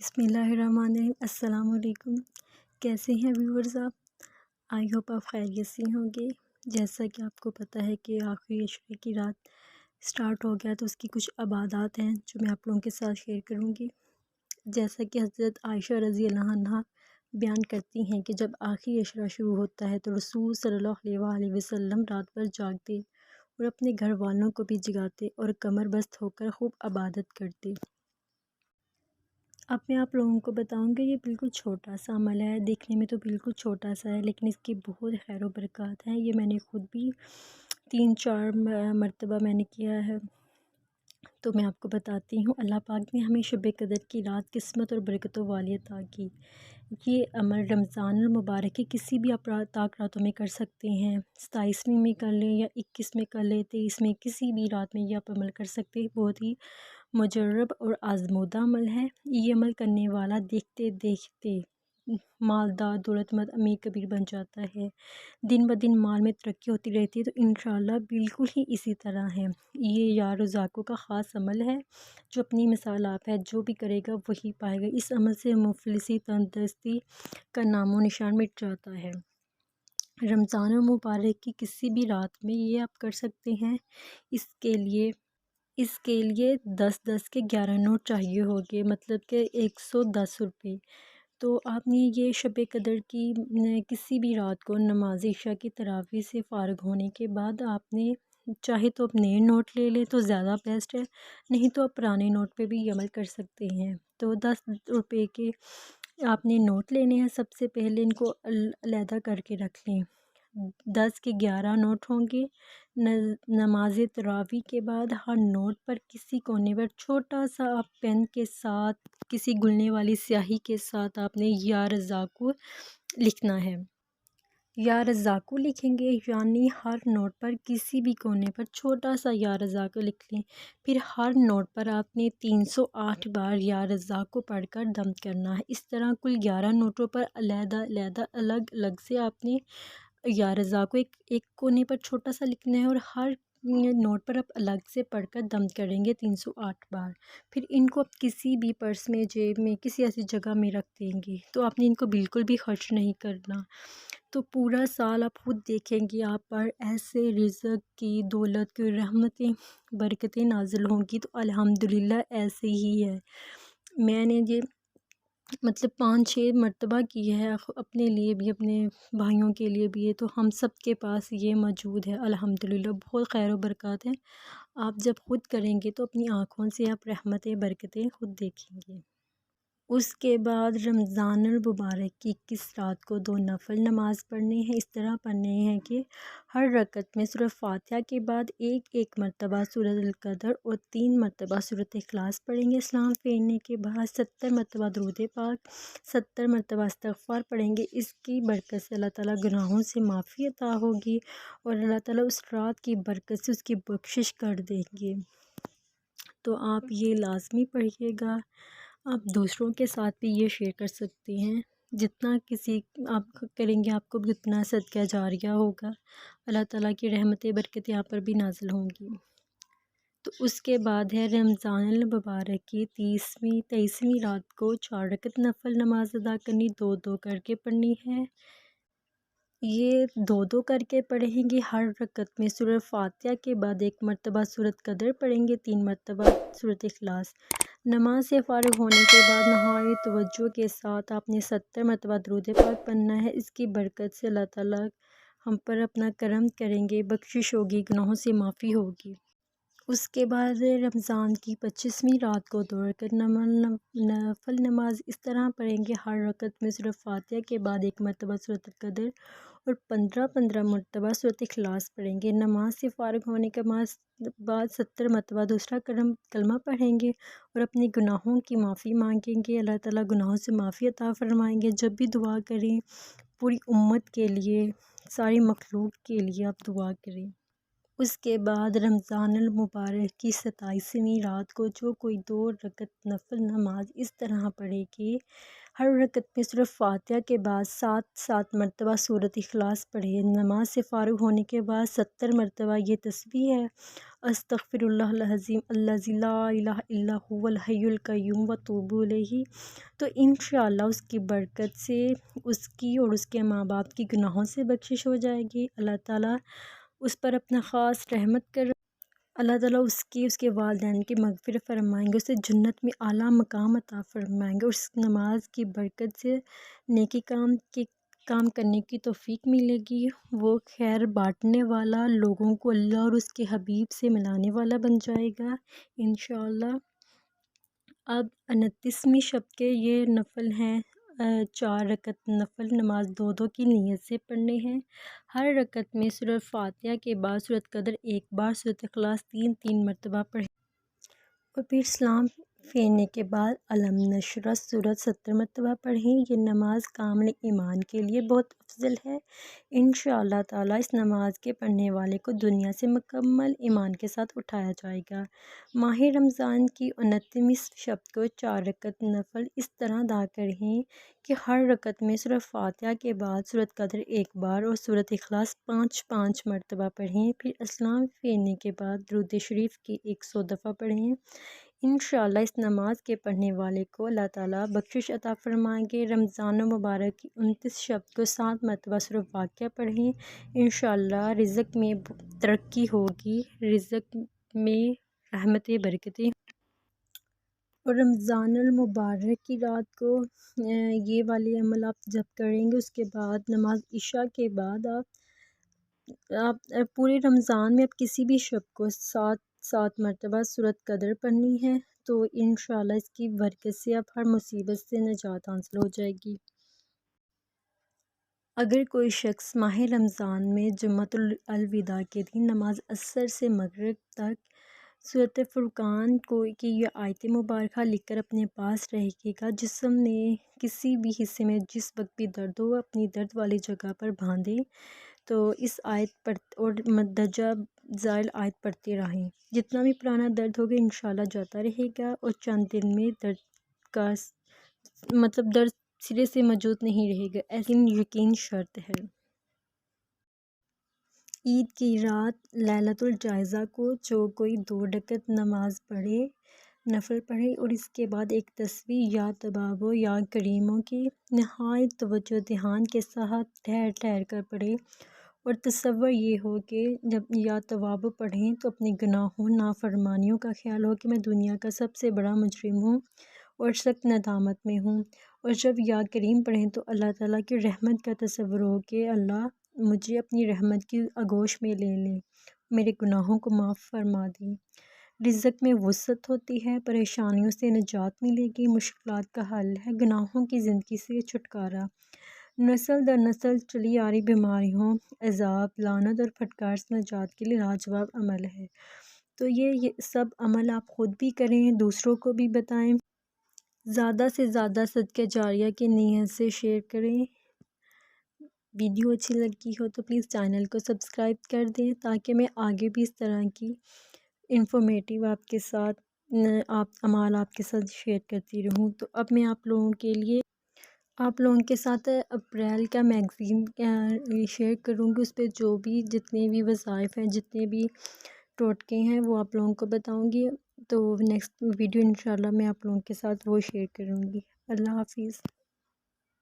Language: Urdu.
بسم اللہ الرحمن الرحیم۔ السلام علیکم، کیسے ہیں ویورز آپ؟ آئی ہوپ آپ خیریت سے ہوں گے۔ جیسا کہ آپ کو پتہ ہے کہ آخری عشرے کی رات سٹارٹ ہو گیا، تو اس کی کچھ عبادات ہیں جو میں آپ لوگوں کے ساتھ شیئر کروں گی۔ جیسا کہ حضرت عائشہ رضی اللہ عنہا بیان کرتی ہیں کہ جب آخری عشرہ شروع ہوتا ہے تو رسول صلی اللہ علیہ وآلہ وسلم رات بھر جاگتے اور اپنے گھر والوں کو بھی جگاتے اور کمر بست ہو کر خوب عبادت کرتے۔ اب میں آپ لوگوں کو بتاؤں گی، یہ بالکل چھوٹا سا عمل ہے، دیکھنے میں تو بالکل چھوٹا سا ہے، لیکن اس کی بہت خیر و برکات ہیں۔ یہ میں نے خود بھی 3-4 مرتبہ میں نے کیا ہے، تو میں آپ کو بتاتی ہوں۔ اللہ پاک نے ہمیں شب قدر کی رات قسمت اور برکتوں والی عطا کی۔ یہ عمل رمضان المبارک کے کسی بھی راتوں میں کر سکتے ہیں، 27ویں میں کر لیں یا 21 میں کر لیں، 23 میں، کسی بھی رات میں یہ آپ عمل کر سکتے ہیں۔ بہت ہی مجرب اور آزمودہ عمل ہے۔ یہ عمل کرنے والا دیکھتے دیکھتے مالدار، دولت مند، امیر کبیر بن جاتا ہے۔ دن بدن مال میں ترقی ہوتی رہتی ہے، تو انشاءاللہ بالکل ہی اسی طرح ہے۔ یہ یا رزاقوں کا خاص عمل ہے جو اپنی مثال آپ ہے، جو بھی کرے گا وہی پائے گا۔ اس عمل سے مفلسی، تندرستی کا نام و نشان مٹ جاتا ہے۔ رمضان المبارک کی کسی بھی رات میں یہ آپ کر سکتے ہیں۔ اس کے لیے 10 کے 11 نوٹ چاہیے ہوگے، مطلب کہ 110 روپے۔ تو آپ نے یہ شب قدر کی کسی بھی رات کو نماز عشاء کی تراویح سے فارغ ہونے کے بعد آپ نے چاہے تو آپ نئے نوٹ لے لیں تو زیادہ بیسٹ ہے، نہیں تو آپ پرانے نوٹ پہ بھی یہ عمل کر سکتے ہیں۔ تو 10 روپے کے آپ نے نوٹ لینے ہیں۔ سب سے پہلے ان کو علیحدہ کر کے رکھ لیں۔ 10 کے 11 نوٹ ہوں گے۔ نماز تراویح کے بعد ہر نوٹ پر کسی کونے پر چھوٹا سا آپ پین کے ساتھ، کسی گلنے والی سیاہی کے ساتھ آپ نے یا رزاقو لکھنا ہے۔ یا رزاقو لکھیں گے، یعنی ہر نوٹ پر کسی بھی کونے پر چھوٹا سا یا رزاقو لکھ لیں۔ پھر ہر نوٹ پر آپ نے 308 بار یا رزاقو پڑھ کر دم کرنا ہے۔ اس طرح کل 11 نوٹوں پر علیحدہ علیحدہ الگ الگ سے آپ نے یا رزاقو ایک کونے پر چھوٹا سا لکھنا ہے، اور ہر نوٹ پر آپ الگ سے پڑھ کر دم کریں گے 308 بار۔ پھر ان کو آپ کسی بھی پرس میں، جیب میں، کسی ایسی جگہ میں رکھ دیں گے۔ تو آپ نے ان کو بالکل بھی خرچ نہیں کرنا۔ تو پورا سال آپ خود دیکھیں گے آپ پر ایسے رزق کی، دولت کی، رحمتیں، برکتیں نازل ہوں گی۔ تو الحمدللہ ایسے ہی ہے۔ میں نے یہ مطلب 5-6 مرتبہ کی ہے، اپنے لیے بھی، اپنے بھائیوں کے لیے بھی ہے، تو ہم سب کے پاس یہ موجود ہے الحمدللہ۔ بہت خیر و برکات ہیں۔ آپ جب خود کریں گے تو اپنی آنکھوں سے آپ رحمتیں، برکتیں خود دیکھیں گے۔ اس کے بعد رمضان المبارک کی 21 رات کو 2 نفل نماز پڑھنی ہے۔ اس طرح پڑھنے ہیں کہ ہر رکعت میں سورہ فاتحہ کے بعد ایک مرتبہ سورۃ القدر اور 3 مرتبہ سورۃ اخلاص پڑھیں گے۔ سلام پھیرنے کے بعد 70 مرتبہ درود پاک، 70 مرتبہ استغفار پڑھیں گے۔ اس کی برکت سے اللہ تعالیٰ گناہوں سے معافی عطا ہوگی، اور اللہ تعالیٰ اس رات کی برکت سے اس کی بخشش کر دیں گے۔ تو آپ یہ لازمی پڑھیے گا۔ آپ دوسروں کے ساتھ بھی یہ شیئر کر سکتے ہیں۔ جتنا کسی آپ کریں گے، آپ کو بھی اتنا صدقہ جاریہ ہوگا۔ اللہ تعالیٰ کی رحمتیں، برکتیں آپ پر بھی نازل ہوں گی۔ تو اس کے بعد ہے رمضان المبارک کی 23ویں رات کو 4 رکعت نفل نماز ادا کرنی، 2 کر کے پڑھنی ہے۔ یہ 2 کر کے پڑھیں گے۔ ہر رکعت میں سورہ فاتحہ کے بعد 1 مرتبہ سورۃ قدر پڑھیں گے، 3 مرتبہ سورۃ اخلاص۔ نماز سے فارغ ہونے کے بعد نہایت توجہ کے ساتھ آپ نے 70 مرتبہ درود پاک پڑھنا ہے۔ اس کی برکت سے اللہ تعالیٰ ہم پر اپنا کرم کریں گے، بخشش ہوگی، گناہوں سے معافی ہوگی۔ اس کے بعد رمضان کی 25ویں رات کو 2 رکعت نفل نماز اس طرح پڑھیں گے۔ ہر رکعت میں سورہ فاتحہ کے بعد 1 مرتبہ سورۃ القدر اور 15 مرتبہ سورۃ اخلاص پڑھیں گے۔ نماز سے فارغ ہونے کے بعد 70 مرتبہ دوسرا کلمہ پڑھیں گے اور اپنے گناہوں کی معافی مانگیں گے۔ اللہ تعالیٰ گناہوں سے معافی عطا فرمائیں گے۔ جب بھی دعا کریں، پوری امت کے لیے، ساری مخلوق کے لیے آپ دعا کریں۔ اس کے بعد رمضان المبارک کی 27ویں رات کو جو کوئی 2 رکعت نفل نماز اس طرح پڑھے کہ ہر رکعت میں صرف فاتحہ کے بعد 7 مرتبہ سورۃ اخلاص پڑھیں۔ نماز سے فارغ ہونے کے بعد 70 مرتبہ یہ تسبیح ہے: استغفر اللہ العظیم الذی لا الہ الا هو الحی القیوم واتوب الیہ۔ تو انشاءاللہ اس کی برکت سے اس کی اور اس کے ماں باپ کی گناہوں سے بخشش ہو جائے گی۔ اللہ تعالیٰ اس پر اپنا خاص رحمت کر اللہ تعالیٰ اس کے والدین کی مغفرت فرمائیں گے، اسے جنت میں اعلیٰ مقام عطا فرمائیں گے، اور اس نماز کی برکت سے نیکی کام کرنے کی توفیق ملے گی۔ وہ خیر بانٹنے والا، لوگوں کو اللہ اور اس کے حبیب سے ملانے والا بن جائے گا انشاءاللہ۔ اب 29ویں شب کے یہ نفل ہیں، 4 رکعت نفل نماز 2 کی نیت سے پڑھنے ہیں۔ ہر رکعت میں سورۃ فاتحہ کے بعد سورۃ قدر ایک بار، سورۃ اخلاص 3 مرتبہ پڑھیں، اور پھر سلام پھیرنے کے بعد الم نشرح سورۃ 70 مرتبہ پڑھیں۔ یہ نماز کامل ایمان کے لیے بہت افضل ہے۔ انشاءاللہ تعالیٰ اس نماز کے پڑھنے والے کو دنیا سے مکمل ایمان کے ساتھ اٹھایا جائے گا۔ ماہ رمضان کی 29ویں شب کو 4 رکعت نفل اس طرح ادا کریں کہ ہر رکعت میں سورۃ فاتحہ کے بعد سورۃ قدر ایک بار اور سورۃ اخلاص 5 مرتبہ پڑھیں، پھر اسلام پھیرنے کے بعد درود شریف کی 100 دفعہ پڑھیں۔ انشاءاللہ اس نماز کے پڑھنے والے کو اللہ تعالیٰ بخشش عطا فرمائیں گے۔ رمضان المبارک کی 29 شب کو 7 مرتبہ سورۃ واقعہ پڑھیں، انشاءاللہ رزق میں ترقی ہوگی، رزق میں رحمتیں برکتیں۔ اور رمضان المبارک کی رات کو یہ والے عمل آپ جب کریں گے، اس کے بعد نماز عشاء کے بعد آپ پورے رمضان میں آپ کسی بھی شب کو 7 مرتبہ سورۃ قدر پڑھنی ہے، تو انشاءاللہ اس کی برکت سے آپ ہر مصیبت سے نجات حاصل ہو جائے گی۔ اگر کوئی شخص ماہ رمضان میں جمعۃ الوداع کے دن نماز عصر سے مغرب تک سورۃ فرقان کی یہ آیت مبارکہ لکھ کر اپنے پاس رہے گا، جسم میں کسی بھی حصے میں جس وقت بھی درد ہو اپنی درد والی جگہ پر باندھے، تو اس آیت پر اور مندرجہ ذیل آیت پڑھتے رہیں، جتنا بھی پرانا درد ہوگا انشاءاللہ جاتا رہے گا، اور چند دن میں درد سرے سے موجود نہیں رہے گا، ایسی یقین شرط ہے۔ عید کی رات لیلۃ الجائزہ کو جو کوئی 2 رکعت نماز پڑھے، نفل پڑھے، اور اس کے بعد ایک تسبیح یا توابو یا کریموں کی نہایت توجہ دھیان کے ساتھ ٹھہر ٹھہر کر پڑھے، اور تصور یہ ہو کہ جب یا توابو پڑھیں تو اپنے گناہوں نافرمانیوں کا خیال ہو کہ میں دنیا کا سب سے بڑا مجرم ہوں اور سخت ندامت میں ہوں، اور جب یا کریم پڑھیں تو اللہ تعالیٰ کی رحمت کا تصور ہو کہ اللہ مجھے اپنی رحمت کی آغوش میں لے لیں، میرے گناہوں کو معاف فرما دیں۔ رزق میں وسعت ہوتی ہے، پریشانیوں سے نجات ملے گی، مشکلات کا حل ہے، گناہوں کی زندگی سے چھٹکارا، نسل در نسل چلی آ رہی بیماریوں، عذاب، لعنت اور پھٹکار سے نجات کے لیے لاجواب عمل ہے۔ تو یہ سب عمل آپ خود بھی کریں، دوسروں کو بھی بتائیں، زیادہ سے زیادہ صدقہ جاریہ کی نیت سے شیئر کریں۔ ویڈیو اچھی لگی ہو تو پلیز چینل کو سبسکرائب کر دیں، تاکہ میں آگے بھی اس طرح کی انفارمیٹیو آپ کے ساتھ آپ کے ساتھ شیئر کرتی رہوں۔ تو اب میں آپ لوگوں کے ساتھ اپریل کا میگزین شیئر کروں گی، اس پہ جو بھی جتنے بھی وظائف ہیں، جتنے بھی ٹوٹکے ہیں، وہ آپ لوگوں کو بتاؤں گی۔ تو نیکسٹ ویڈیو انشاءاللہ میں آپ لوگوں کے ساتھ وہ شیئر کروں گی۔ اللہ حافظ۔